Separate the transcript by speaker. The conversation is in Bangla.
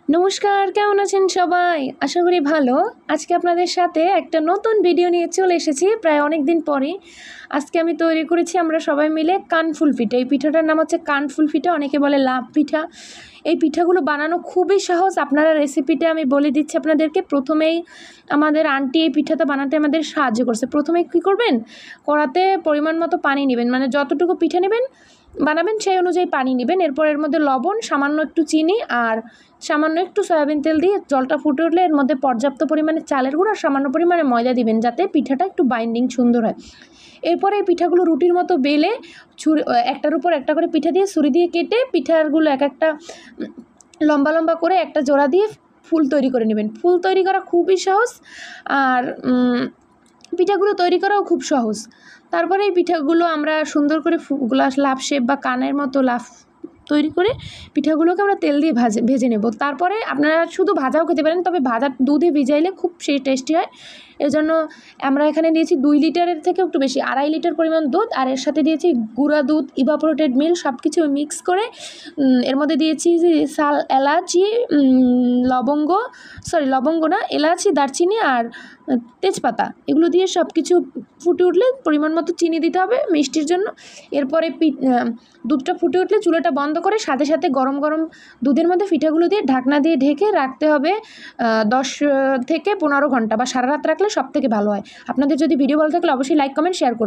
Speaker 1: নমস্কার, কেমন আছেন সবাই? আশা করি ভালো। আজকে আপনাদের সাথে একটা নতুন ভিডিও নিয়ে চলে এসেছি প্রায় অনেক দিন পরে। আজকে আমি তৈরি করেছি আমরা সবাই মিলে কানফুল পিঠা। এই পিঠাটার নাম হচ্ছে কানফুল পিঠা, অনেকে বলে লাভ পিঠা। এই পিঠাগুলো বানানো খুবই সহজ। আপনারা রেসিপিটা আমি বলে দিচ্ছি আপনাদেরকে। প্রথমেই আমাদের আন্টি এই পিঠাটা বানাতে আমাদের সাহায্য করছে। প্রথমে কী করবেন? কড়াতে পরিমাণ মতো পানি নেবেন, মানে যতটুকু পিঠা নেবেন বানাবেন সেই অনুযায়ী পানি নেবেন। এরপর এর মধ্যে লবণ, সামান্য একটু চিনি আর সামান্য একটু সয়াবিন তেল দিয়ে জলটা ফুটে উঠলে এর মধ্যে পর্যাপ্ত পরিমাণে চালের গুঁড়ো আর সামান্য পরিমাণে ময়দা দিবেন, যাতে পিঠাটা একটু বাইন্ডিং সুন্দর হয়। এরপরে এই পিঠাগুলো রুটির মতো বেলে একটার উপর একটা করে পিঠা দিয়ে ছুরি দিয়ে কেটে পিঠাগুলো এক একটা লম্বা লম্বা করে একটা জোড়া দিয়ে ফুল তৈরি করে নেবেন। ফুল তৈরি করা খুবই সহজ, আর পিঠাগুলো তৈরি করাও খুব সহজ। তারপরে এই পিঠাগুলো আমরা সুন্দর করে গ্লাস লাভ শেপ বা কানের মতো লাভ তৈরি করে পিঠাগুলোকে আমরা তেল দিয়ে ভেজে নেব। তারপরে আপনারা শুধু ভাজাও খেতে পারেন, তবে ভাজা দুধে ভিজাইলে খুব সেই টেস্টি হয়। এজন্য আমরা এখানে দিয়েছি 2 লিটারের থেকে একটু বেশি, 2.5 লিটার পরিমাণ দুধ, আর এর সাথে দিয়েছি গুঁড়া দুধ, ইভাপোরেটেড মিল্ক, সব কিছু মিক্স করে এর মধ্যে দিয়েছি এলাচি, লবঙ্গ না, এলাচি, দারচিনি আর তেজপাতা, এগুলো দিয়ে সব কিছু ফুটে উঠলে পরিমাণ মতো চিনি দিতে হবে মিষ্টির জন্য। এরপরে দুধটা ফুটে উঠলে চুলাটা বন্ধ করে সাথে সাথে গরম গরম দুধের মধ্যে পিঠাগুলো দিয়ে ঢাকনা দিয়ে ঢেকে রাখতে হবে 10 থেকে 15 ঘন্টা, বা সারা রাত রাখলে সব থেকে ভালো হয়। আপনাদের যদি ভিডিও ভালো থাকলে অবশ্যই লাইক কমেন্ট শেয়ার করবেন।